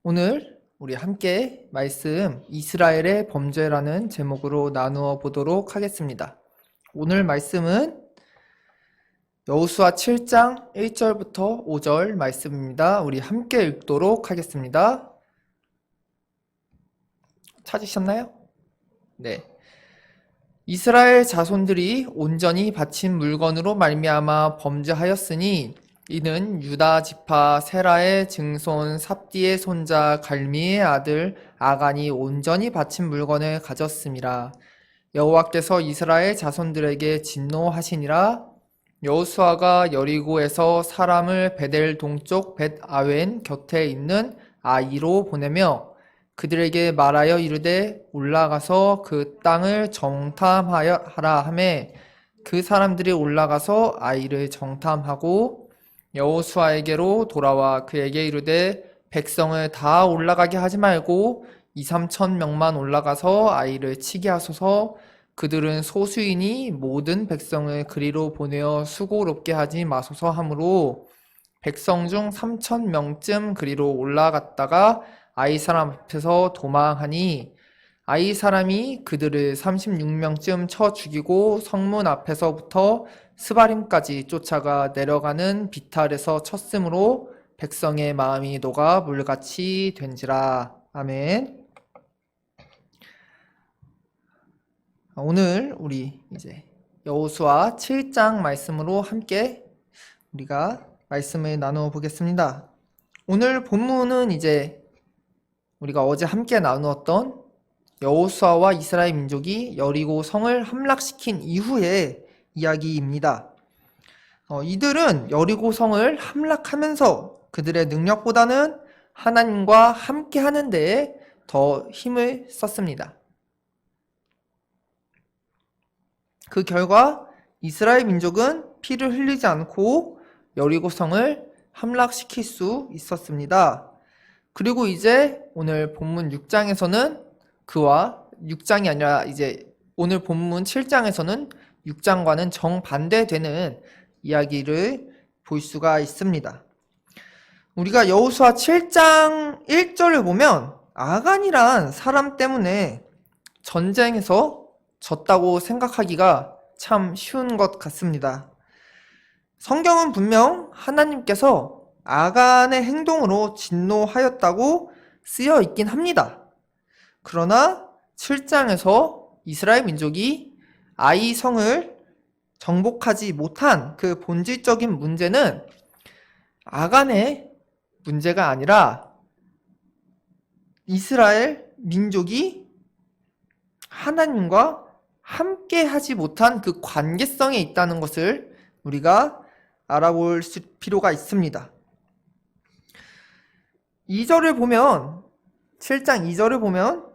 오늘 우리 함께 말씀 이스라엘의 범죄라는 제목으로 나누어 보도록 하겠습니다. 오늘 말씀은 여호수아 7장 1절부터 5절 말씀입니다. 우리 함께 읽도록 하겠습니다. 찾으셨나요? 네. 이스라엘 자손들이 온전히 바친 물건으로 말미암아 범죄하였으니 이는 유다 지파 세라의 증손 삽디의 손자 갈미의 아들 아간이 온전히 바친 물건을 가졌음이라. 여호와께서 이스라엘 자손들에게 진노하시니라. 여호수아가 여리고에서 사람을 베델 동쪽 벳 아웬 곁에 있는 아이로 보내며 그들에게 말하여 이르되 올라가서 그 땅을 정탐하라 하매 그 사람들이 올라가서 아이를 정탐하고 여호수아에게로 돌아와 그에게 이르되 백성을 다 올라가게 하지 말고 2~3천 명만 올라가서 아이를 치게 하소서. 그들은 소수이니 모든 백성을 그리로 보내어 수고롭게 하지 마소서 하므로 백성 중 3천 명쯤 그리로 올라갔다가 아이 사람 앞에서 도망하니 아이 사람이 그들을 36명쯤 쳐 죽이고 성문 앞에서부터 스바림까지 쫓아가 내려가는 비탈에서 쳤으므로 백성의 마음이 녹아 물같이 된지라. 아멘. 오늘 우리 이제 여호수아 7장 말씀으로 함께 우리가 말씀을 나누어 보겠습니다. 오늘 본문은 이제 우리가 어제 함께 나누었던 여호수아와 이스라엘 민족이 여리고 성을 함락시킨 이후의 이야기입니다. 이들은 여리고 성을 함락하면서 그들의 능력보다는 하나님과 함께 하는 데에 더 힘을 썼습니다. 그 결과 이스라엘 민족은 피를 흘리지 않고 여리고 성을 함락시킬 수 있었습니다. 그리고 이제 오늘 본문 6장에서는 그와 6장이 아니라 이제 오늘 본문 7장에서는 6장과는 정반대되는 이야기를 볼 수가 있습니다. 우리가 여호수아 7장 1절을 보면 아간이란 사람 때문에 전쟁에서 졌다고 생각하기가 참 쉬운 것 같습니다. 성경은 분명 하나님께서 아간의 행동으로 진노하였다고 쓰여 있긴 합니다. 그러나 7장에서 이스라엘 민족이 아이 성을 정복하지 못한 그 본질적인 문제는 아간의 문제가 아니라 이스라엘 민족이 하나님과 함께 하지 못한 그 관계성에 있다는 것을 우리가 알아볼 필요가 있습니다. 2절을 보면 7장 2절을 보면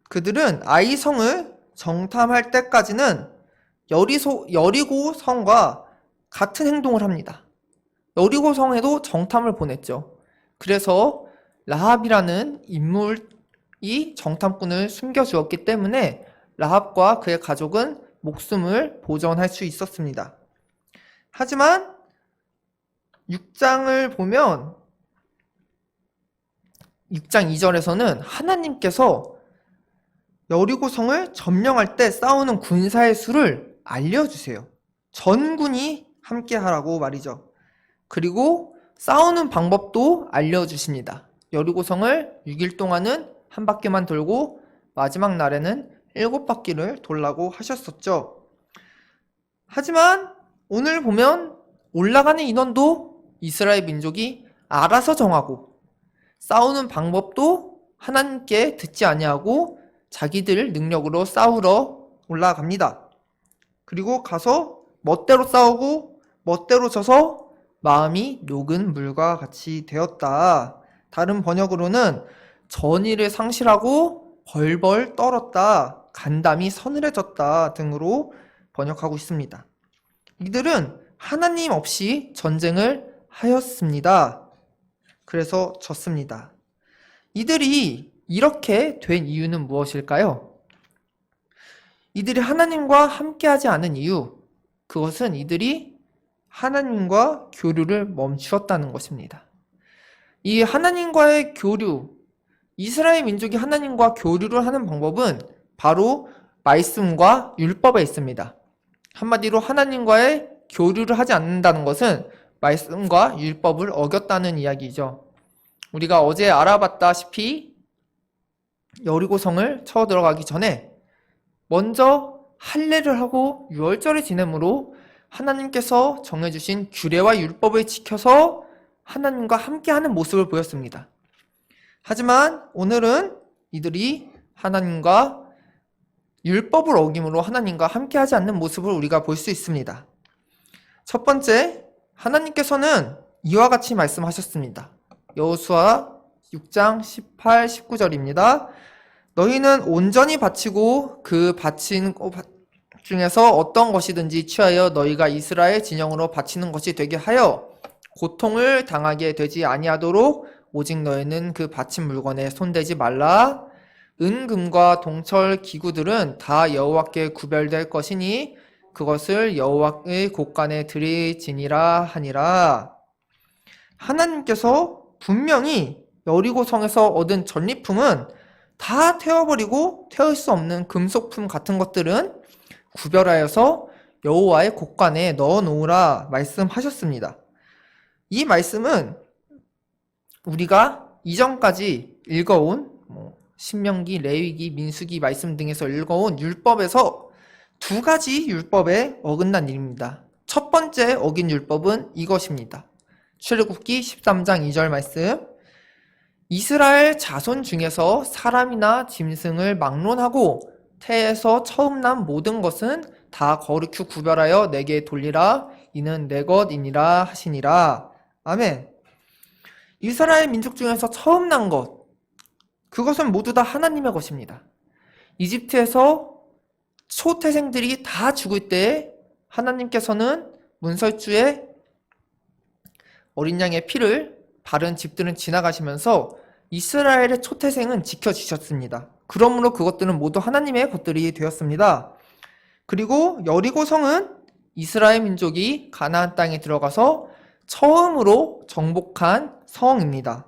그들은 아이 성을 정탐할 때까지는 여리고 성과 같은 행동을 합니다. 여리고 성에도 정탐을 보냈죠. 그래서 라합이라는 인물이 정탐꾼을 숨겨주었기 때문에 라합과 그의 가족은 목숨을 보전할 수 있었습니다. 하지만 6장을 보면 6장 2절에서는 하나님께서 여리고 성을 점령할 때 싸우는 군사의 수를 알려주세요. 전군이 함께 하라고 말이죠. 그리고 싸우는 방법도 알려주십니다. 여리고 성을 6일 동안은 한 바퀴만 돌고 마지막 날에는 7바퀴를 돌라고 하셨었죠. 하지만 오늘 보면 올라가는 인원도 이스라엘 민족이 알아서 정하고 싸우는 방법도 하나님께 듣지 아니하고 자기들 능력으로 싸우러 올라갑니다. 그리고 가서 멋대로 싸우고 멋대로 져서 마음이 녹은 물과 같이 되었다. 다른 번역으로는 전의를 상실하고 벌벌 떨었다. 간담이 서늘해졌다 등으로 번역하고 있습니다. 이들은 하나님 없이 전쟁을 하였습니다. 그래서 졌습니다. 이들이 이렇게 된 이유는 무엇일까요? 이들이 하나님과 함께하지 않은 이유, 그것은 이들이 하나님과 교류를 멈추었다는 것입니다. 이 하나님과의 교류, 이스라엘 민족이 하나님과 교류를 하는 방법은 바로 말씀과 율법에 있습니다. 한마디로 하나님과의 교류를 하지 않는다는 것은 말씀과 율법을 어겼다는 이야기죠. 우리가 어제 알아봤다시피 여리고성을 쳐 들어가기 전에 먼저 할례를 하고 유월절을 지내므로 하나님께서 정해주신 규례와 율법을 지켜서 하나님과 함께하는 모습을 보였습니다. 하지만 오늘은 이들이 하나님과 율법을 어김으로 하나님과 함께하지 않는 모습을 우리가 볼 수 있습니다. 첫 번째, 하나님께서는 이와 같이 말씀하셨습니다. 여호수아 6장 18, 19절입니다. 너희는 온전히 바치고 그 바친 중에서 어떤 것이든지 취하여 너희가 이스라엘 진영으로 바치는 것이 되게 하여 고통을 당하게 되지 아니하도록 오직 너희는 그 바친 물건에 손대지 말라. 은금과 동철 기구들은 다 여호와께 구별될 것이니 그것을 여호와의 곳간에 드리지니라 하니라. 하나님께서 분명히 여리고성에서 얻은 전리품은 다 태워버리고 태울 수 없는 금속품 같은 것들은 구별하여서 여호와의 곳간에 넣어놓으라 말씀하셨습니다. 이 말씀은 우리가 이전까지 읽어온 신명기, 레위기, 민수기 말씀 등에서 읽어온 율법에서 두 가지 율법에 어긋난 일입니다. 첫 번째 어긴 율법은 이것입니다. 출애굽기 13장 2절 말씀. 이스라엘 자손 중에서 사람이나 짐승을 막론하고 태에서 처음 난 모든 것은 다 거룩히 구별하여 내게 돌리라. 이는 내 것이니라 하시니라. 아멘. 이스라엘 민족 중에서 처음 난 것, 그것은 모두 다 하나님의 것입니다. 이집트에서 초태생들이 다 죽을 때 하나님께서는 문설주에 어린 양의 피를 바른 집들은 지나가시면서 이스라엘의 초태생은 지켜주셨습니다. 그러므로 그것들은 모두 하나님의 것들이 되었습니다. 그리고 여리고성은 이스라엘 민족이 가나안 땅에 들어가서 처음으로 정복한 성입니다.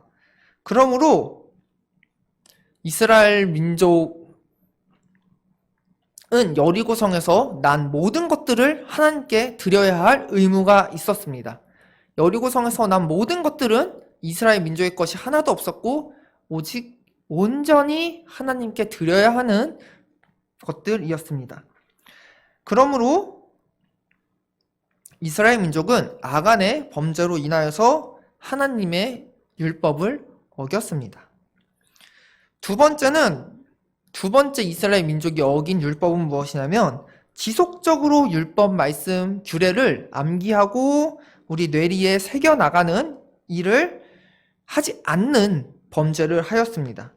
그러므로 이스라엘 민족은 여리고성에서 난 모든 것들을 하나님께 드려야 할 의무가 있었습니다. 여리고성에서 난 모든 것들은 이스라엘 민족의 것이 하나도 없었고 오직 온전히 하나님께 드려야 하는 것들이었습니다. 그러므로 이스라엘 민족은 아간의 범죄로 인하여서 하나님의 율법을 어겼습니다. 두 번째 이스라엘 민족이 어긴 율법은 무엇이냐면 지속적으로 율법 말씀, 규례를 암기하고 우리 뇌리에 새겨나가는 일을 하지 않는 범죄를 하였습니다.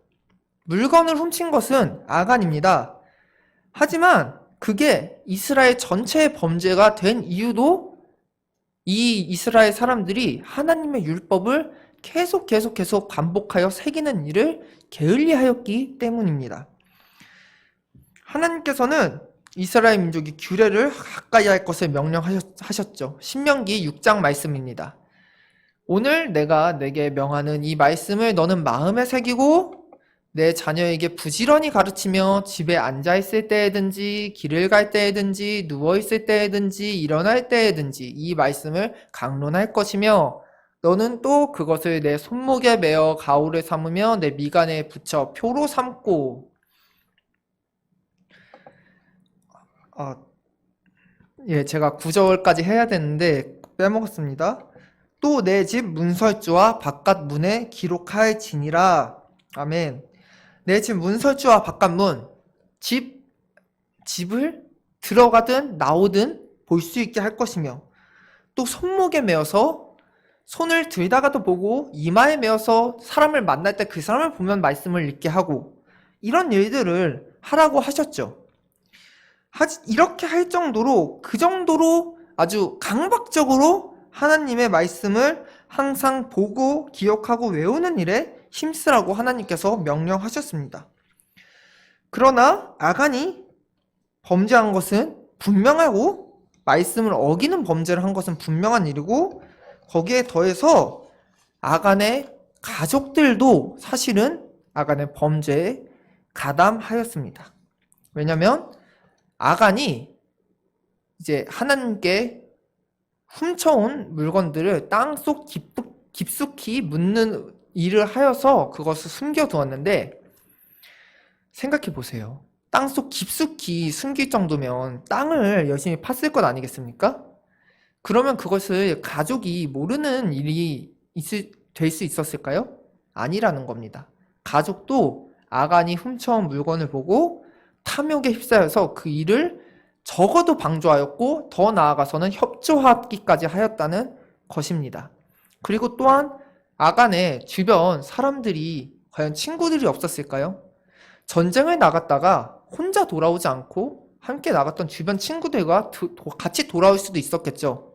물건을 훔친 것은 아간입니다. 하지만 그게 이스라엘 전체의 범죄가 된 이유도 이 이스라엘 사람들이 하나님의 율법을 계속 반복하여 새기는 일을 게을리하였기 때문입니다. 하나님께서는 이스라엘 민족이 규례를 가까이 할 것을 명령하셨죠. 신명기 6장 말씀입니다. 오늘 내가 내게 명하는 이 말씀을 너는 마음에 새기고 내 자녀에게 부지런히 가르치며 집에 앉아있을 때에든지 길을 갈 때에든지 누워있을 때에든지 일어날 때에든지 이 말씀을 강론할 것이며 너는 또 그것을 내 손목에 매어 가오를 삼으며 내 미간에 붙여 표로 삼고 제가 9절까지 해야 되는데 빼먹었습니다. 또 내 집 문설주와 바깥 문에 기록할지니라. 아멘. 내 집 문설주와 바깥문, 집을 들어가든 나오든 볼 수 있게 할 것이며 또 손목에 메어서 손을 들다가도 보고 이마에 메어서 사람을 만날 때 그 사람을 보면 말씀을 읽게 하고 이런 일들을 하라고 하셨죠. 이렇게 할 정도로 그 정도로 아주 강박적으로 하나님의 말씀을 항상 보고 기억하고 외우는 일에 힘쓰라고 하나님께서 명령하셨습니다. 그러나 아간이 범죄한 것은 분명하고 말씀을 어기는 범죄를 한 것은 분명한 일이고 거기에 더해서 아간의 가족들도 사실은 아간의 범죄에 가담하였습니다. 왜냐하면 아간이 이제 하나님께 훔쳐온 물건들을 땅속 깊숙이 묻는 일을 하여서 그것을 숨겨두었는데, 생각해 보세요. 땅속 깊숙이 숨길 정도면 땅을 열심히 팠을 것 아니겠습니까? 그러면 그것을 가족이 모르는 일이 될 수 있었을까요? 아니라는 겁니다. 가족도 아간이 훔쳐온 물건을 보고 탐욕에 휩싸여서 그 일을 적어도 방조하였고 더 나아가서는 협조하기까지 하였다는 것입니다. 그리고 또한 아간의 주변 사람들이 과연 친구들이 없었을까요? 전쟁을 나갔다가 혼자 돌아오지 않고 함께 나갔던 주변 친구들과 같이 돌아올 수도 있었겠죠.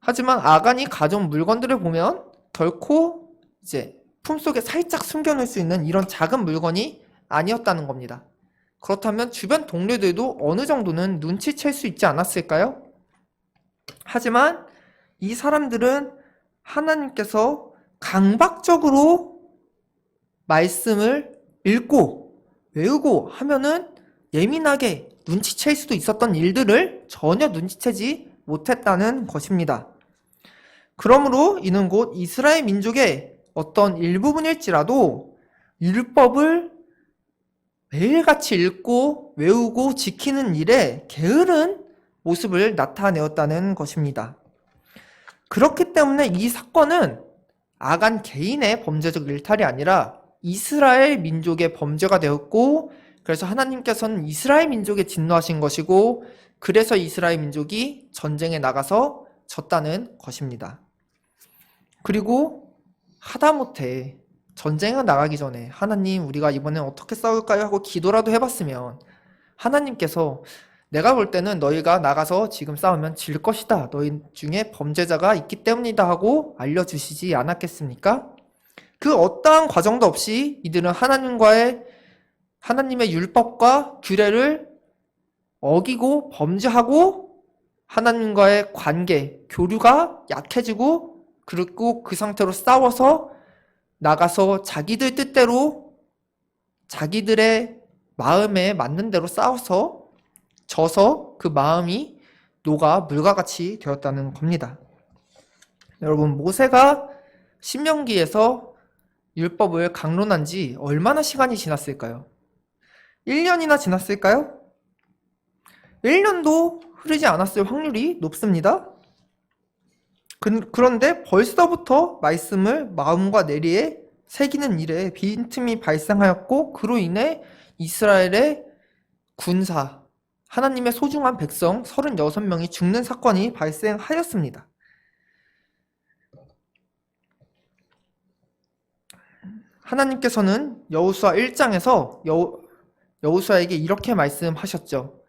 하지만 아간이 가져온 물건들을 보면 결코 이제 품속에 살짝 숨겨놓을 수 있는 이런 작은 물건이 아니었다는 겁니다. 그렇다면 주변 동료들도 어느 정도는 눈치챌 수 있지 않았을까요? 하지만 이 사람들은 하나님께서 강박적으로 말씀을 읽고 외우고 하면은 예민하게 눈치챌 수도 있었던 일들을 전혀 눈치채지 못했다는 것입니다. 그러므로 이는 곧 이스라엘 민족의 어떤 일부분일지라도 율법을 매일같이 읽고 외우고 지키는 일에 게으른 모습을 나타내었다는 것입니다. 그렇기 때문에 이 사건은 아간 개인의 범죄적 일탈이 아니라 이스라엘 민족의 범죄가 되었고, 그래서 하나님께서는 이스라엘 민족에 진노하신 것이고, 그래서 이스라엘 민족이 전쟁에 나가서 졌다는 것입니다. 그리고 하다못해 전쟁에 나가기 전에 하나님 우리가 이번엔 어떻게 싸울까요? 하고 기도라도 해봤으면 하나님께서 내가 볼 때는 너희가 나가서 지금 싸우면 질 것이다. 너희 중에 범죄자가 있기 때문이다 하고 알려주시지 않았겠습니까? 그 어떠한 과정도 없이 이들은 하나님의 율법과 규례를 어기고 범죄하고 하나님과의 관계, 교류가 약해지고 그리고 그 상태로 싸워서 나가서 자기들 뜻대로 자기들의 마음에 맞는 대로 싸워서 져서 그 마음이 녹아 물과 같이 되었다는 겁니다. 여러분, 모세가 신명기에서 율법을 강론한 지 얼마나 시간이 지났을까요? 1년이나 지났을까요? 1년도 흐르지 않았을 확률이 높습니다. 그런데 벌써부터 말씀을 마음과 내리에 새기는 일에 빈틈이 발생하였고, 그로 인해 이스라엘의 군사, 하나님의 소중한 백성 36명이 죽는 사건이 발생하였습니다. 하나님께서는 여호수아 1장에서 여호수아에게 이렇게 말씀하셨죠.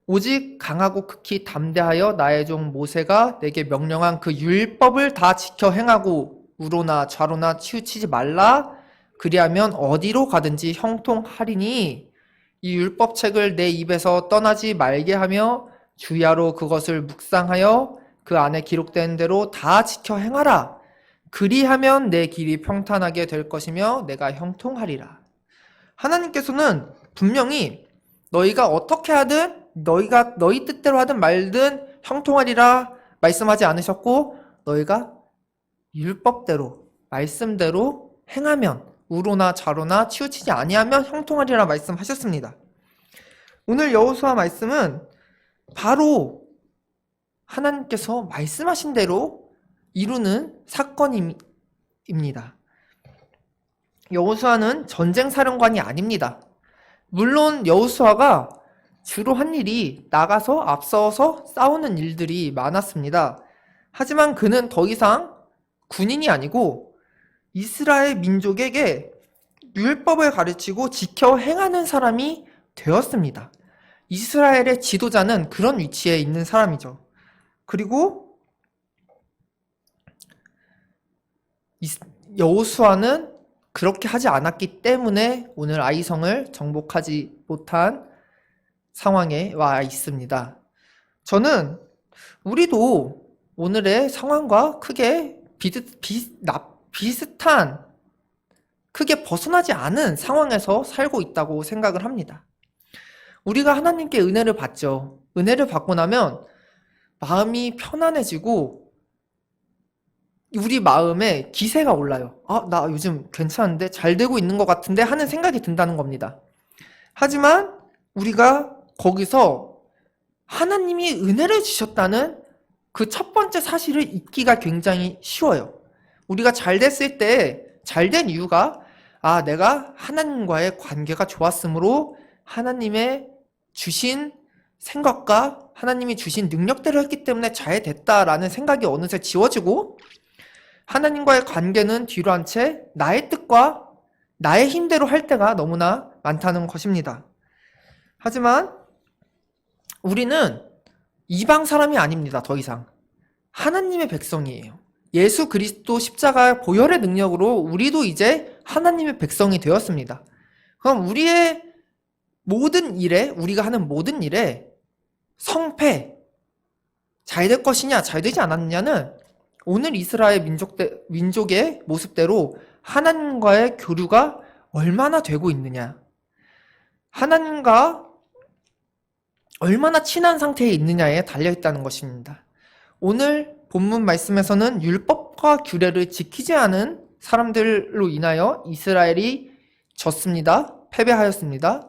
오직 강하고 극히 담대하여 나의 종 모세가 내게 명령한 그 율법을 다 지켜 행하고 우로나 좌로나 치우치지 말라. 그리하면 어디로 가든지 형통하리니 이 율법책을 내 입에서 떠나지 말게 하며 주야로 그것을 묵상하여 그 안에 기록된 대로 다 지켜 행하라. 그리하면 내 길이 평탄하게 될 것이며 내가 형통하리라. 하나님께서는 분명히 너희가 어떻게 하든 너희 뜻대로 하든 말든 형통하리라 말씀하지 않으셨고, 너희가 율법대로 말씀대로 행하면 우로나 좌로나 치우치지 아니하면 형통하리라 말씀하셨습니다. 오늘 여호수아 말씀은 바로 하나님께서 말씀하신 대로 이루는 사건입니다. 여호수아는 전쟁 사령관이 아닙니다. 물론 여호수아가 주로 한 일이 나가서 앞서서 싸우는 일들이 많았습니다. 하지만 그는 더 이상 군인이 아니고 이스라엘 민족에게 율법을 가르치고 지켜 행하는 사람이 되었습니다. 이스라엘의 지도자는 그런 위치에 있는 사람이죠. 그리고 여호수아는 그렇게 하지 않았기 때문에 오늘 아이성을 정복하지 못한 상황에 와 있습니다. 저는 우리도 오늘의 상황과 크게 비슷한 크게 벗어나지 않은 상황에서 살고 있다고 생각을 합니다. 우리가 하나님께 은혜를 받죠. 은혜를 받고 나면 마음이 편안해지고 우리 마음에 기세가 올라요. 나 요즘 괜찮은데? 잘 되고 있는 것 같은데? 하는 생각이 든다는 겁니다. 하지만 우리가 거기서 하나님이 은혜를 주셨다는 그 첫 번째 사실을 잊기가 굉장히 쉬워요. 우리가 잘 됐을 때 잘 된 이유가 내가 하나님과의 관계가 좋았으므로 하나님의 주신 생각과 하나님이 주신 능력대로 했기 때문에 잘 됐다라는 생각이 어느새 지워지고 하나님과의 관계는 뒤로 한 채 나의 뜻과 나의 힘대로 할 때가 너무나 많다는 것입니다. 하지만 우리는 이방 사람이 아닙니다. 더 이상. 하나님의 백성이에요. 예수 그리스도 십자가 보혈의 능력으로 우리도 이제 하나님의 백성이 되었습니다. 그럼 우리의 모든 일에, 우리가 하는 모든 일에 성패, 잘 될 것이냐, 잘 되지 않았느냐는 오늘 이스라엘 민족의 모습대로 하나님과의 교류가 얼마나 되고 있느냐, 하나님과 얼마나 친한 상태에 있느냐에 달려있다는 것입니다. 오늘 본문 말씀에서는 율법과 규례를 지키지 않은 사람들로 인하여 이스라엘이 졌습니다. 패배하였습니다.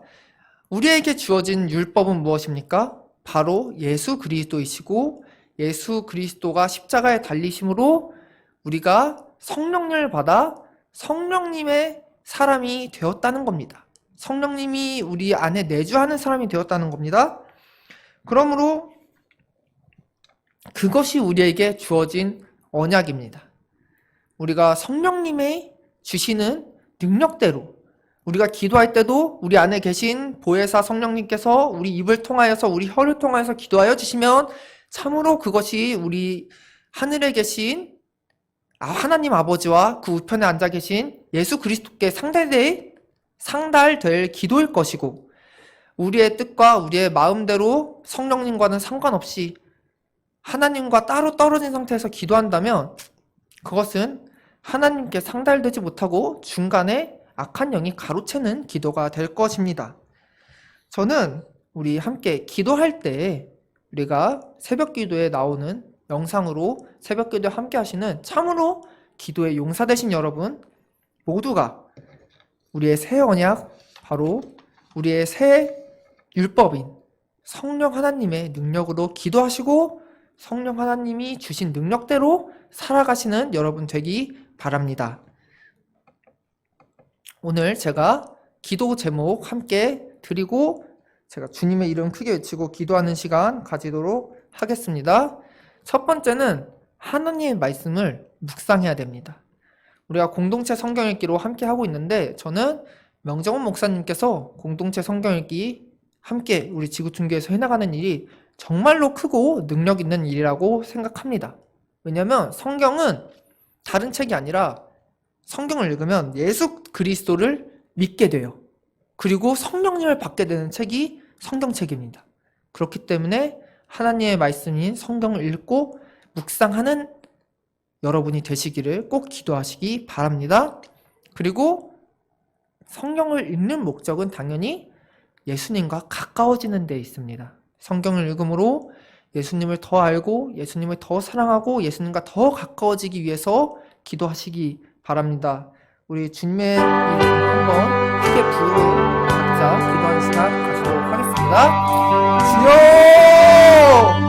우리에게 주어진 율법은 무엇입니까? 바로 예수 그리스도이시고 예수 그리스도가 십자가에 달리심으로 우리가 성령을 받아 성령님의 사람이 되었다는 겁니다. 성령님이 우리 안에 내주하는 사람이 되었다는 겁니다. 그러므로 그것이 우리에게 주어진 언약입니다. 우리가 성령님의 주시는 능력대로 우리가 기도할 때도 우리 안에 계신 보혜사 성령님께서 우리 입을 통하여서 우리 혀를 통하여서 기도하여 주시면 참으로 그것이 우리 하늘에 계신 하나님 아버지와 그 우편에 앉아 계신 예수 그리스도께 상달될 기도일 것이고 우리의 뜻과 우리의 마음대로 성령님과는 상관없이 하나님과 따로 떨어진 상태에서 기도한다면 그것은 하나님께 상달되지 못하고 중간에 악한 영이 가로채는 기도가 될 것입니다. 저는 우리 함께 기도할 때 우리가 새벽 기도에 나오는 영상으로 새벽 기도에 함께 하시는 참으로 기도의 용사 되신 여러분 모두가 우리의 새 언약, 바로 우리의 새 율법인 성령 하나님의 능력으로 기도하시고 성령 하나님이 주신 능력대로 살아가시는 여러분 되기 바랍니다. 오늘 제가 기도 제목 함께 드리고 제가 주님의 이름 크게 외치고 기도하는 시간 가지도록 하겠습니다. 첫 번째는 하나님의 말씀을 묵상해야 됩니다. 우리가 공동체 성경 읽기로 함께 하고 있는데 저는 명정훈 목사님께서 공동체 성경 읽기 함께 우리 지구촌교회에서 해나가는 일이 정말로 크고 능력 있는 일이라고 생각합니다. 왜냐하면 성경은 다른 책이 아니라 성경을 읽으면 예수 그리스도를 믿게 돼요. 그리고 성령님을 받게 되는 책이 성경책입니다. 그렇기 때문에 하나님의 말씀인 성경을 읽고 묵상하는 여러분이 되시기를 꼭 기도하시기 바랍니다. 그리고 성경을 읽는 목적은 당연히 예수님과 가까워지는 데 있습니다. 성경을 읽음으로 예수님을 더 알고 예수님을 더 사랑하고 예수님과 더 가까워지기 위해서 기도하시기 바랍니다. 우리 주님의 이름 한번 크게 부르고 각자 기도하는 시간 가지도록 하겠습니다. 주여